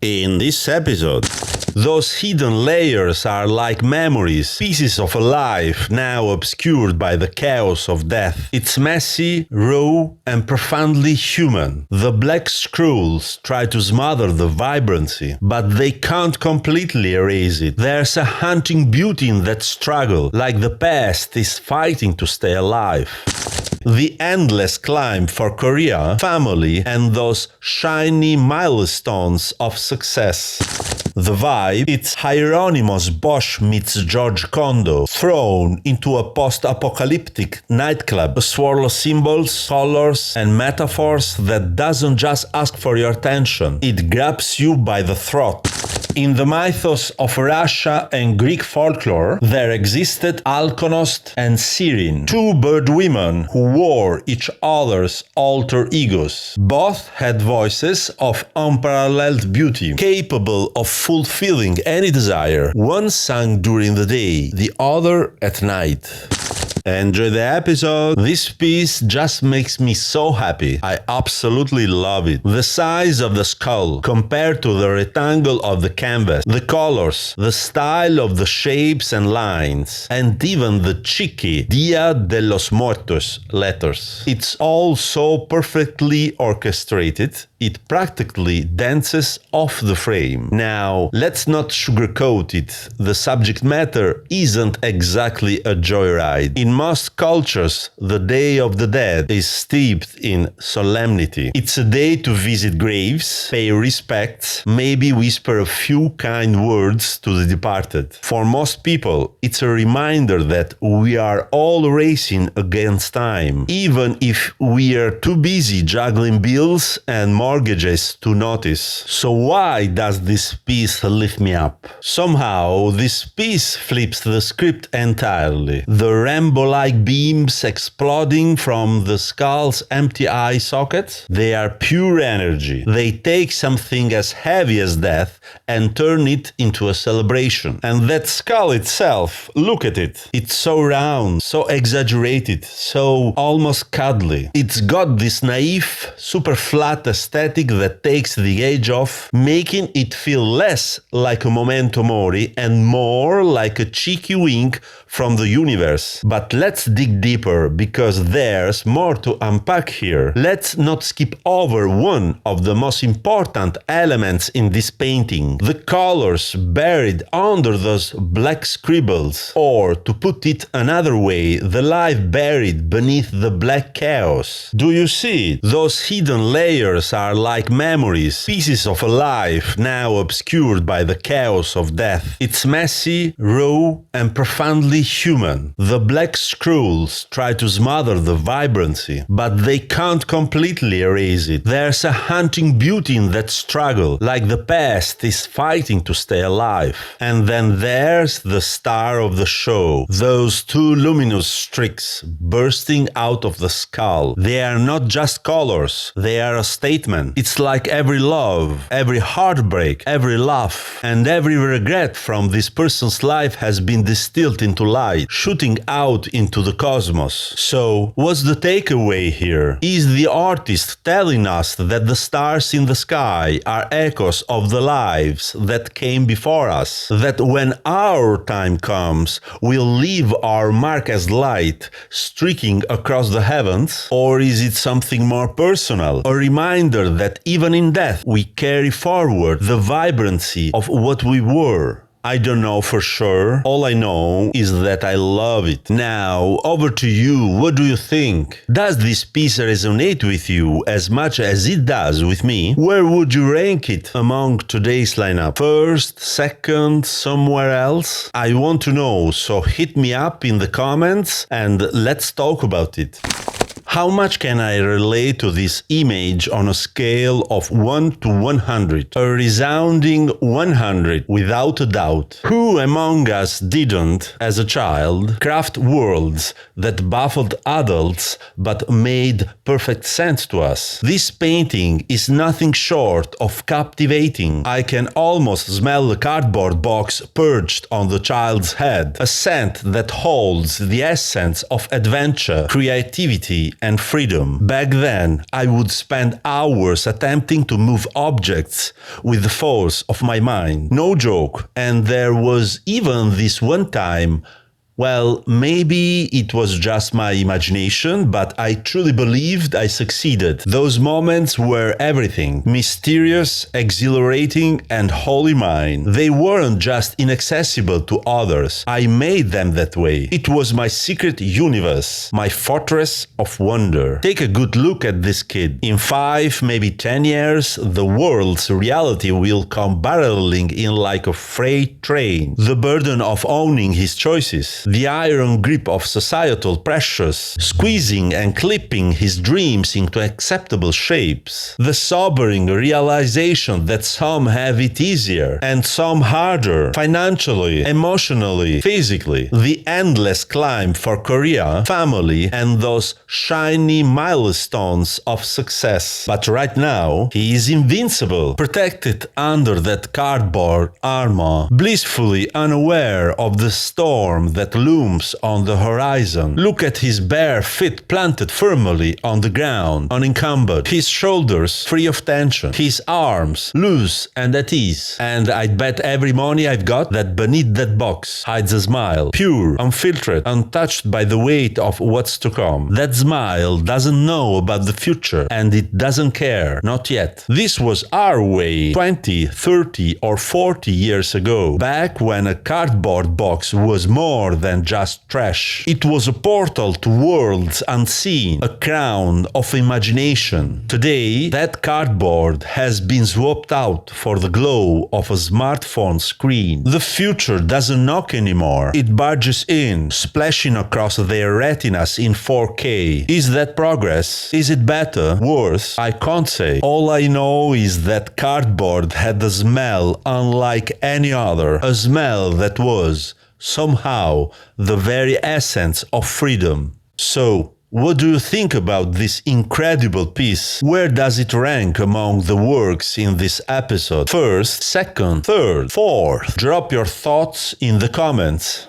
In this episode, those hidden layers are like memories, pieces of a life now obscured by the chaos of death. It's messy, raw, and profoundly human. The black scrolls try to smother the vibrancy, but they can't completely erase it. There's a haunting beauty in that struggle, like the past is fighting to stay alive. The endless climb for career, family, and those shiny milestones of success. The vibe, it's Hieronymus Bosch meets George Condo, thrown into a post-apocalyptic nightclub, a swirl of symbols, colors, and metaphors that doesn't just ask for your attention, it grabs you by the throat. In the mythos of Russia and Greek folklore, there existed Alkonost and Cyrene, two bird women who wore each other's alter egos. Both had voices of unparalleled beauty, capable of fulfilling any desire. One sang during the day, the other at night. Enjoy the episode. This piece just makes me so happy. I absolutely love it. The size of the skull compared to the rectangle of the canvas, the colors, the style of the shapes and lines, and even the cheeky Dia de los Muertos letters. It's all so perfectly orchestrated, it practically dances off the frame. Now, let's not sugarcoat it. The subject matter isn't exactly a joyride. In most cultures, the Day of the Dead is steeped in solemnity. It's a day to visit graves, pay respects, maybe whisper a few kind words to the departed. For most people, it's a reminder that we are all racing against time, even if we are too busy juggling bills and mortgages to notice. So why does this piece lift me up? Somehow, this piece flips the script entirely. The Rambo-like beams exploding from the skull's empty eye sockets, they are pure energy. They take something as heavy as death and turn it into a celebration. And that skull itself, look at it. It's so round, so exaggerated, so almost cuddly. It's got this naive, super flat aesthetic that takes the edge off, making it feel less like a memento mori and more like a cheeky wink from the universe. But let's dig deeper, because there's more to unpack here. Let's not skip over one of the most important elements in this painting, the colors buried under those black scribbles, or to put it another way, the life buried beneath the black chaos. Do you see it? Those hidden layers are like memories, pieces of a life now obscured by the chaos of death. It's messy, raw, and profoundly human. The black scrolls try to smother the vibrancy, but they can't completely erase it. There's a haunting beauty in that struggle, like the past is fighting to stay alive. And then there's the star of the show, those two luminous streaks bursting out of the skull. They are not just colors, they are a statement. It's like every love, every heartbreak, every laugh, and every regret from this person's life has been distilled into light, shooting out into the cosmos. So, what's the takeaway here? Is the artist telling us that the stars in the sky are echoes of the lives that came before us? That when our time comes, we'll leave our mark as light, streaking across the heavens? Or is it something more personal? A reminder that even in death, we carry forward the vibrancy of what we were. I don't know for sure. All I know is that I love it. Now, over to you. What do you think? Does this piece resonate with you as much as it does with me? Where would you rank it among today's lineup? First, second, somewhere else? I want to know, so hit me up in the comments and let's talk about it. How much can I relate to this image on a scale of 1 to 100? A resounding 100, without a doubt. Who among us didn't, as a child, craft worlds that baffled adults but made perfect sense to us? This painting is nothing short of captivating. I can almost smell the cardboard box perched on the child's head, a scent that holds the essence of adventure, creativity, and freedom. Back then, I would spend hours attempting to move objects with the force of my mind. No joke. And there was even this one time. Well, maybe it was just my imagination, but I truly believed I succeeded. Those moments were everything. Mysterious, exhilarating, and wholly mine. They weren't just inaccessible to others. I made them that way. It was my secret universe, my fortress of wonder. Take a good look at this kid. In 5, maybe 10 years, the world's reality will come barreling in like a freight train. The burden of owning his choices. The iron grip of societal pressures, squeezing and clipping his dreams into acceptable shapes. The sobering realization that some have it easier and some harder, financially, emotionally, physically. The endless climb for career, family, and those shiny milestones of success. But right now, he is invincible, protected under that cardboard armor, blissfully unaware of the storm that looms on the horizon. Look at his bare feet planted firmly on the ground, unencumbered, his shoulders free of tension, his arms loose and at ease. And I'd bet every money I've got that beneath that box hides a smile, pure, unfiltered, untouched by the weight of what's to come. That smile doesn't know about the future, and it doesn't care, not yet. This was our way 20, 30, or 40 years ago, back when a cardboard box was more than just trash. It was a portal to worlds unseen, a crown of imagination. Today, that cardboard has been swapped out for the glow of a smartphone screen. The future doesn't knock anymore. It barges in, splashing across their retinas in 4K. Is that progress? Is it better? Worse? I can't say. All I know is that cardboard had a smell unlike any other. A smell that was somehow the very essence of freedom. So, what do you think about this incredible piece? Where does it rank among the works in this episode? First, second, third, fourth? Drop your thoughts in the comments.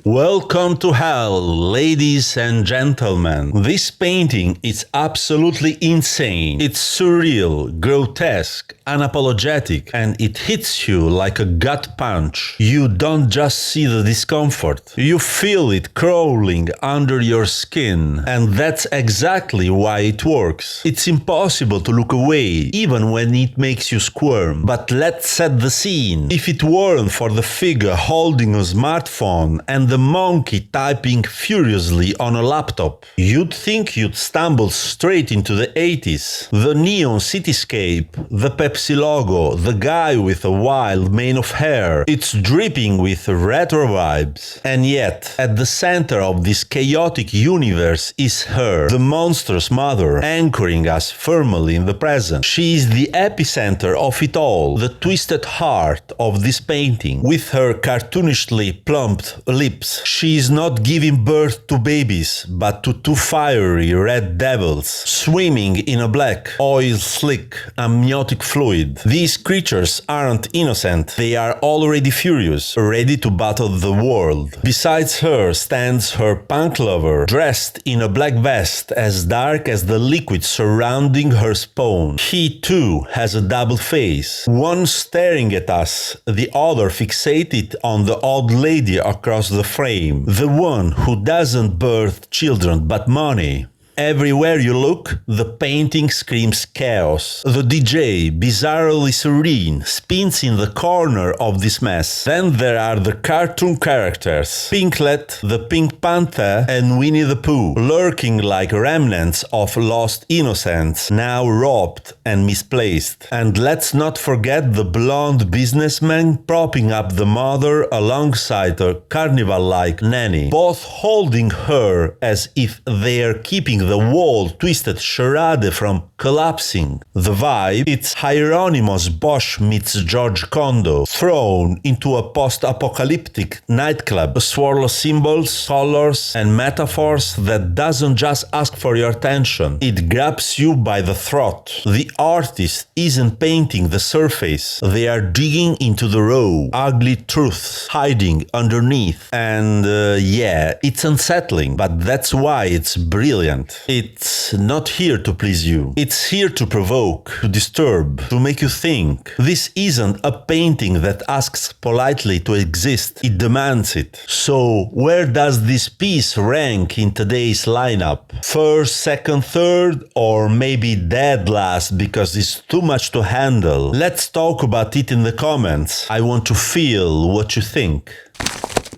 Welcome to hell, ladies and gentlemen. This painting is absolutely insane. It's surreal, grotesque, unapologetic, and it hits you like a gut punch. You don't just see the discomfort, you feel it crawling under your skin. And that's exactly why it works. It's impossible to look away, even when it makes you squirm. But let's set the scene. If it weren't for the figure holding a smartphone and the monkey typing furiously on a laptop, you'd think you'd stumble straight into the 80s. The neon cityscape, the Pepsi logo, the guy with a wild mane of hair, it's dripping with retro vibes. And yet, at the center of this chaotic universe is her, the monstrous mother, anchoring us firmly in the present. She is the epicenter of it all, the twisted heart of this painting. With her cartoonishly plumped lips, she is not giving birth to babies, but to two fiery red devils, swimming in a black, oil-slick, amniotic fluid. These creatures aren't innocent, they are already furious, ready to battle the world. Besides her stands her punk lover, dressed in a black vest as dark as the liquid surrounding her spawn. He too has a double face, one staring at us, the other fixated on the old lady across the frame, the one who doesn't birth children but money. Everywhere you look, the painting screams chaos. The DJ, bizarrely serene, spins in the corner of this mess. Then there are the cartoon characters, Pinklet, the Pink Panther, and Winnie the Pooh, lurking like remnants of lost innocence, now robbed and misplaced. And let's not forget the blonde businessman propping up the mother alongside a carnival-like nanny, both holding her as if they're keeping the wall-twisted charade from collapsing. The vibe, it's Hieronymus Bosch meets George Condo, thrown into a post-apocalyptic nightclub, a swirl of symbols, colors, and metaphors that doesn't just ask for your attention, it grabs you by the throat. The artist isn't painting the surface, they are digging into the raw, ugly truths hiding underneath. And yeah, it's unsettling, but that's why it's brilliant. it. It's not here to please you. It's here to provoke, to disturb, to make you think. This isn't a painting that asks politely to exist. It demands it. So, where does this piece rank in today's lineup? First, second, third, or maybe dead last because it's too much to handle? Let's talk about it in the comments. I want to feel what you think.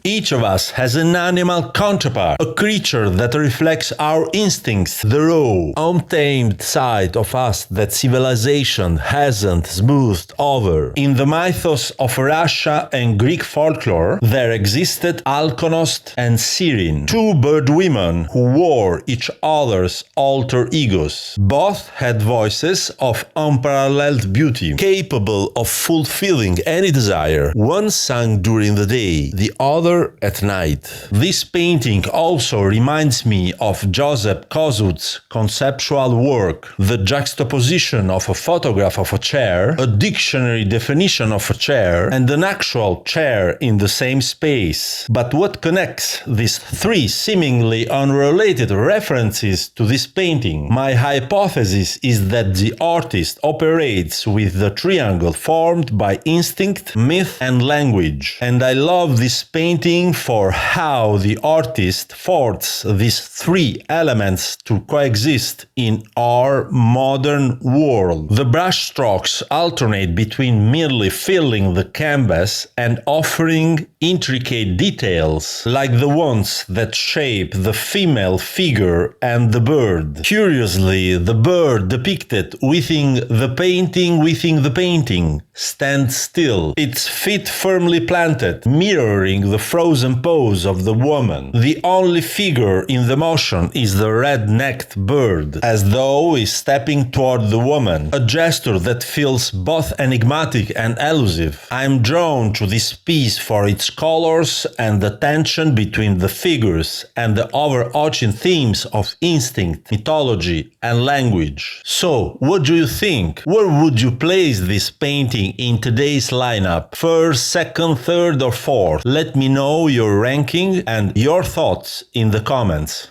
Each of us has an animal counterpart, a creature that reflects our instincts, the raw, untamed side of us that civilization hasn't smoothed over. In the mythos of Russia and Greek folklore, there existed Alkonost and Sirin, two bird women who wore each other's alter egos. Both had voices of unparalleled beauty, capable of fulfilling any desire. One sang during the day, the other at night. This painting also reminds me of Joseph Kosuth's conceptual work, the juxtaposition of a photograph of a chair, a dictionary definition of a chair, and an actual chair in the same space. But what connects these three seemingly unrelated references to this painting? My hypothesis is that the artist operates with the triangle formed by instinct, myth, and language. And I love this painting for how the artist forced these three elements to coexist in our modern world. The brushstrokes alternate between merely filling the canvas and offering intricate details, like the ones that shape the female figure and the bird. Curiously, the bird depicted within the painting stands still, its feet firmly planted, mirroring the frozen pose of the woman. The only figure in the motion is the red-necked bird, as though he's stepping toward the woman, a gesture that feels both enigmatic and elusive. I'm drawn to this piece for its colors and the tension between the figures and the overarching themes of instinct, mythology, and language. So, what do you think? Where would you place this painting in today's lineup? First, second, third, or fourth? Let me know your ranking and your thoughts in the comments.